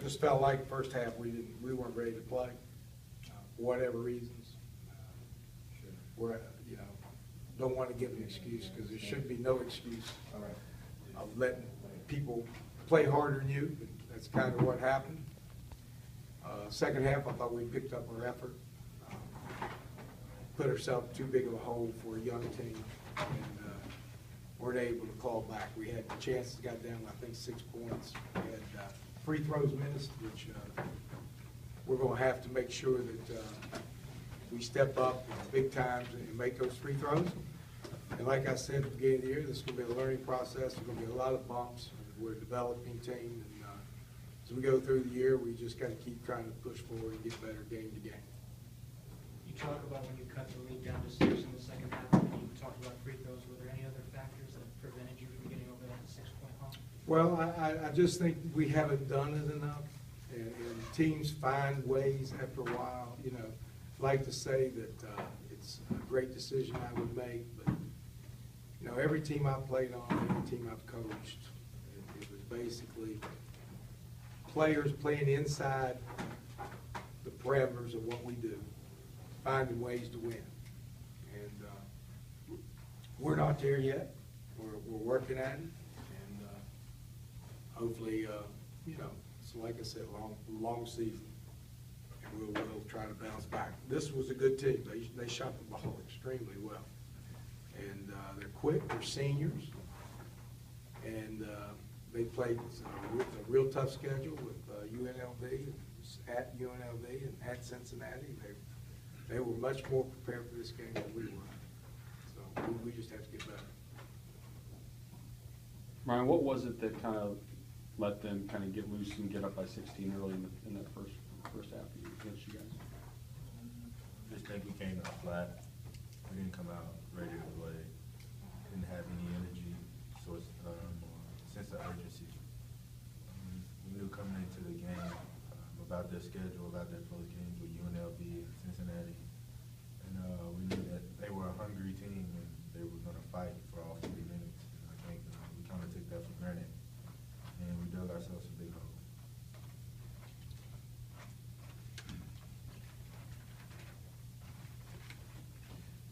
just felt like first half we weren't ready to play, for whatever reasons. We're, you know, don't want to give an excuse because there should be no excuse of letting people play harder than you. That's kind of what happened. Second half, I thought we picked up our effort, put ourselves too big of a hole for a young team, and weren't able to call back. We had chances, got down, I think, 6 points. We had free throws missed, which we're going to have to make sure that we step up big times and make those free throws. And like I said at the beginning of the year, this is going to be a learning process. There's going to be a lot of bumps. We're a developing team, and as we go through the year, we just got to keep trying to push forward and get better game to game. You talk about when you cut the lead down to 6 in the second half, and you talked about free throws. Were there any other factors that prevented you from getting over that 6-point hump? Well, I just think we haven't done it enough, and teams find ways after a while. You know, I'd like to say that it's a great decision I would make, but you know, every team I've played on, every team I've coached, it was basically players playing inside the parameters of what we do, finding ways to win. And we're not there yet. We're working at it, and hopefully, you know, so like I said, long season, and we'll try to bounce back. This was a good team. They shot the ball extremely well, and they're quick. They're seniors, and they played a real tough schedule with UNLV, at UNLV and at Cincinnati. They were much more prepared for this game than we were. So we just have to get better. Ryan, what was it that kind of let them kind of get loose and get up by 16 early in that first half against you guys? Just think we came out flat. We didn't come out ready to play. Didn't have any energy, source, sense of urgency. We knew coming into the game about their schedule, about their close games with UNLV and Cincinnati, and we knew that they were a hungry team and they were going to fight for all 40 minutes. And I think we kind of took that for granted, and we dug ourselves a big hole.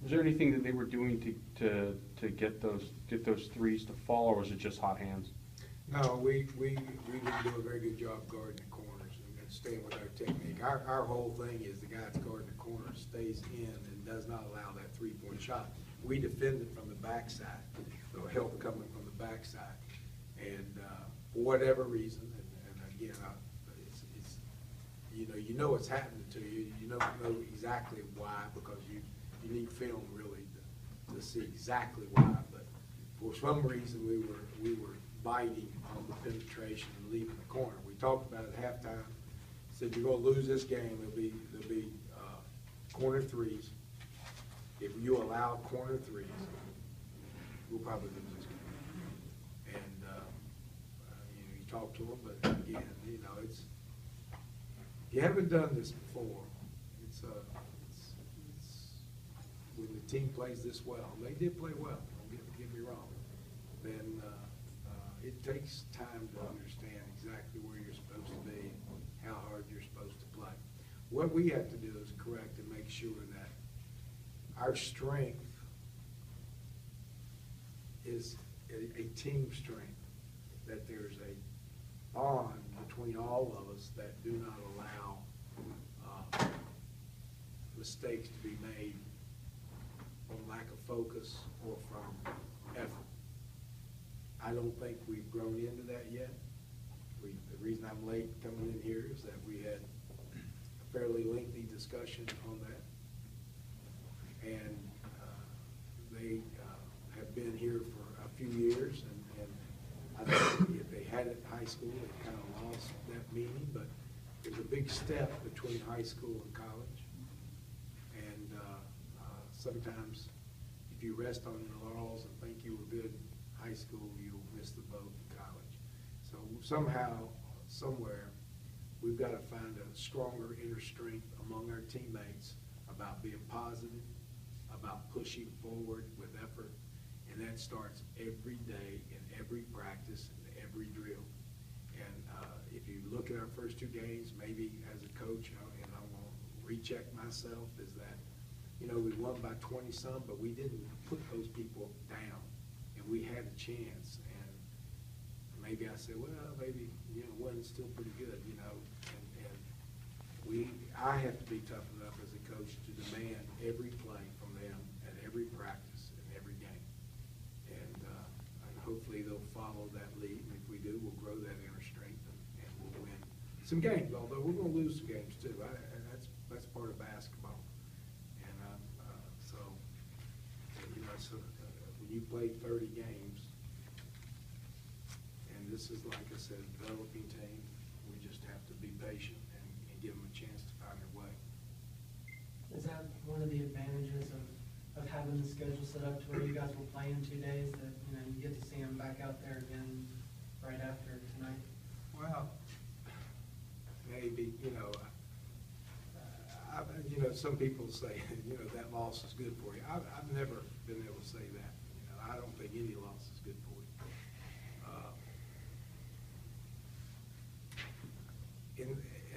Was there anything that they were doing to get those threes to fall, or was it just hot hands? No, we didn't do a very good job guarding the corners and staying with our technique. Our whole thing is the guy that's guarding the corner stays in and does not allow that three-point shot. We defend it from the backside, so help coming from the backside. And for whatever reason, and again, it's you know what's happening to you. You don't know exactly why, because you need film really to see exactly why. But for some reason, we were biting on the penetration and leaving the corner. We talked about it at halftime. Said you're going to lose this game. There'll be corner threes. If you allow corner threes, we'll probably lose this game. And you talk to them, but again, it's you haven't done this before. It's when the team plays this well. They did play well. Don't get me wrong. Then it takes time to understand exactly where you're supposed to be, how hard you're supposed to play. What we have to do is correct and make sure that our strength is a team strength, that there's a bond between all of us that do not allow mistakes to be made from lack of focus or from effort. I don't think we've grown into that yet. The reason I'm late coming in here is that we had a fairly lengthy discussion on that. And they have been here for a few years, and I think if they had it in high school, they kind of lost that meaning, but there's a big step between high school and college. And sometimes if you rest on your laurels and think you were good in high school, you'll miss the boat in college. So somehow, somewhere, we've got to find a stronger inner strength among our teammates about being positive, about pushing forward with effort, and that starts every day in every practice and every drill. And if you look at our first two games, maybe as a coach, and I'm gonna recheck myself, is that, you know, we won by 20-some, but we didn't put those people down, and we had a chance. And maybe I said, well, maybe, you know, one's still pretty good, you know, and I have to be tough enough as a coach to demand every play from them at every practice and every game. And hopefully they'll follow that lead, and if we do, we'll grow that inner strength and we'll win some games, although we're gonna lose some games too. And that's part of basketball. And so, you know, when you play 30 games, and this is, like I said, a developing team, we just have to be patient and give them a chance to find their way. Is that one of the advantages of having the schedule set up to where you guys will play in 2 days, that, you know, you get to see them back out there again right after tonight? Well, maybe, you know, you know, some people say, you know, that loss is good for you. I've never been able to say that. You know, I don't think any loss is good for you.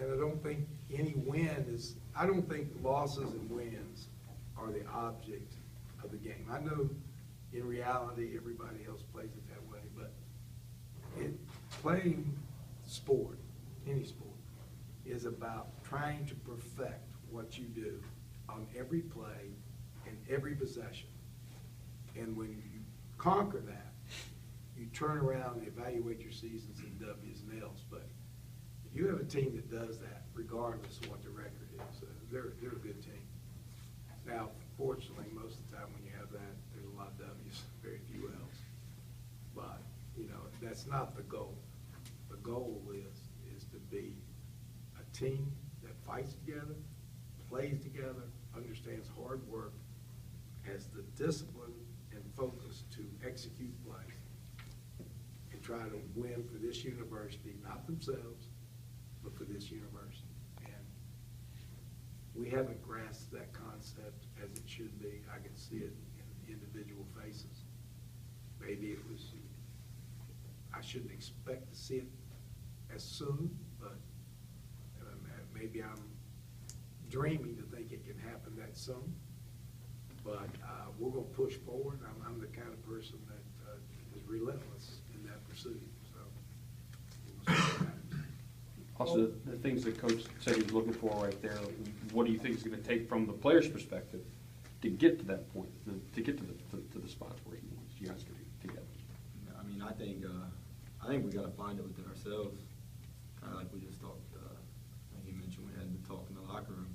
And I don't think any win is, I don't think losses and wins are the object of the game. I know in reality everybody else plays it that way, but playing sport, any sport, is about trying to perfect what you do on every play and every possession. And when you conquer that, you turn around and evaluate your seasons in W's and L's. But if you have a team that does that, regardless of what the record is, they're a good team. Now, fortunately, most of the time when you have that, there's a lot of W's, very few L's. But, you know, that's not the goal. The goal is to be a team that fights together, plays together, understands hard work, has the discipline and focus to execute plays, and try to win for this university, not themselves, but for this university. And we haven't grasped that concept as it should be. I can see it in individual faces. Maybe it was, I shouldn't expect to see it as soon, but maybe I'm dreaming to think it can happen that soon. But we're going to push forward. I'm the kind of person that is relentless in that pursuit. So we'll see what happens. Also, the things that Coach said he was looking for right there, what do you think is going to take from the player's perspective to get to that point, to get to the spots where he wants you guys to be together? I mean, I think we got to find it within ourselves, kind of like we just talked. Like you mentioned, we had the talk in the locker room.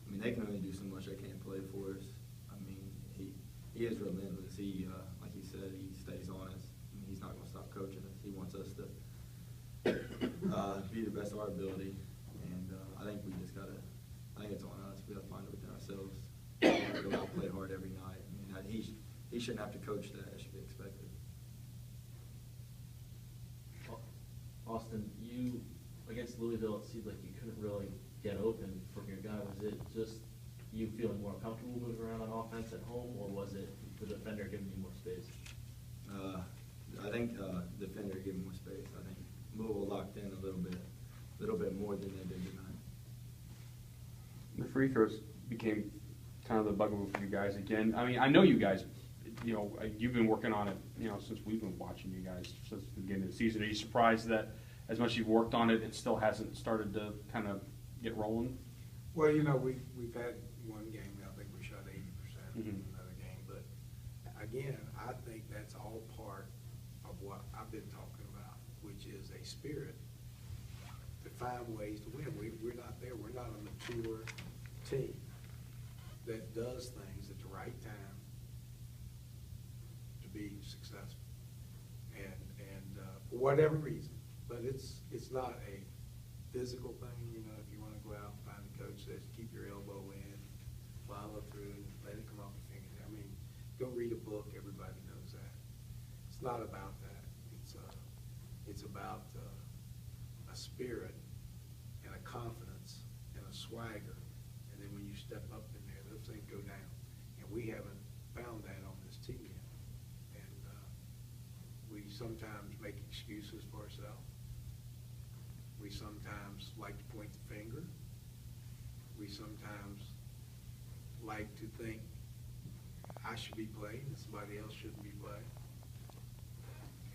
I mean, they can only do so much. They can't play for us. I mean, he is relentless. He, like he said, he stays on us. I mean, he's not going to stop coaching us. He wants us to be the best of our ability, and I think we just gotta. I think it's on us. We gotta find it within ourselves. Go out and play hard every night. I mean, he shouldn't have to coach that. It should be expected. Austin, you against Louisville, it seemed like you couldn't really get open from your guy. Was it just you feeling more comfortable moving around on offense at home, or was it the defender giving you more space? I think defender giving more space. I think Louisville locked in a little bit more than they did tonight. The free throws became kind of the bugaboo for you guys again. I mean, I know you guys, you know, you've been working on it, you know, since we've been watching you guys since the beginning of the season. Are you surprised that as much as you've worked on it, it still hasn't started to kind of get rolling? Well, you know, we've had one game, I think we shot 80% in Mm-hmm. another game, but again, I think that's all part of what I've been talking about, which is a spirit to find ways to win. We're not there. We're not a mature team that does things at the right time to be successful, and for whatever reason. But it's not a physical thing. You know, if you want to go out and find a coach that says keep your elbow in, follow through, and let it come off your finger. I mean, go read a book. Everybody knows that. It's not about that. It's about a spirit and a confidence and a swagger. And then when you step up in there, those things go down. And we haven't found that on this team yet. And we sometimes make excuses for ourselves. We sometimes like to point the finger. We sometimes like to think I should be playing and somebody else shouldn't be playing.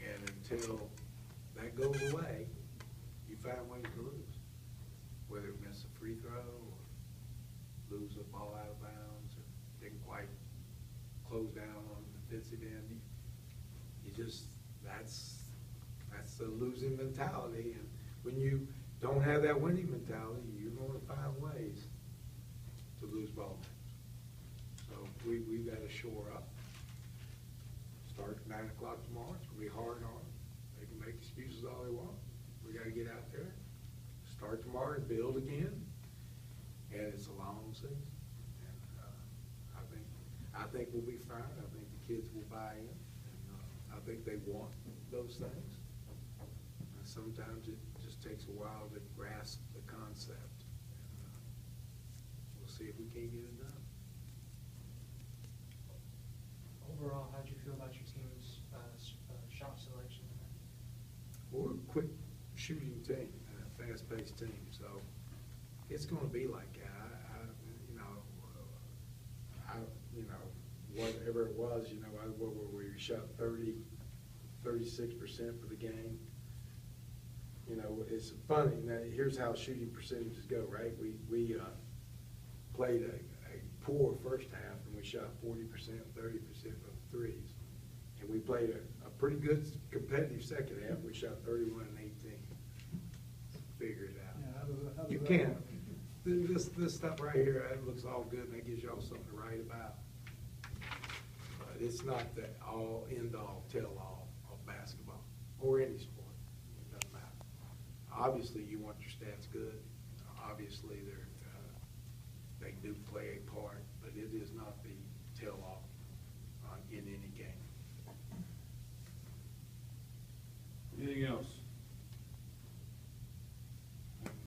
And until that goes away, you find ways to lose. Whether it miss a free throw or lose a ball out of bounds or didn't quite close down on the defensive end. You just, that's the losing mentality. And when you don't have that winning mentality, you're going to find ways to lose ball games. So we've got to shore up. Start at 9 o'clock tomorrow. It's going to be hard on them. They can make excuses all they want. We got to get out there, start tomorrow and build again. And it's a long season. And I think we'll be fine. I think the kids will buy in. And I think they want those things. And sometimes it just takes a while to grasp the concept. And we'll see if we can get it done. Overall, how'd you feel about your team's shot selection? We're a quick shooting team, a fast-paced team, so it's going to be like that. Whatever it was, what were we shot 36% for the game. It's funny. Now, here's how shooting percentages go, right? We played a poor first half, and we shot 40%, 30% of threes. And we played a pretty good competitive second half. We shot 31 and 18. Figure it out. Yeah, how does You that can't. work? This stuff right here, that looks all good, and that gives y'all something to write about. But it's not the all, end all, tell all of basketball or any sport. It doesn't matter. Obviously, you want your stats good. Obviously, they do play a part, but it is not the tell all in any game. Anything else?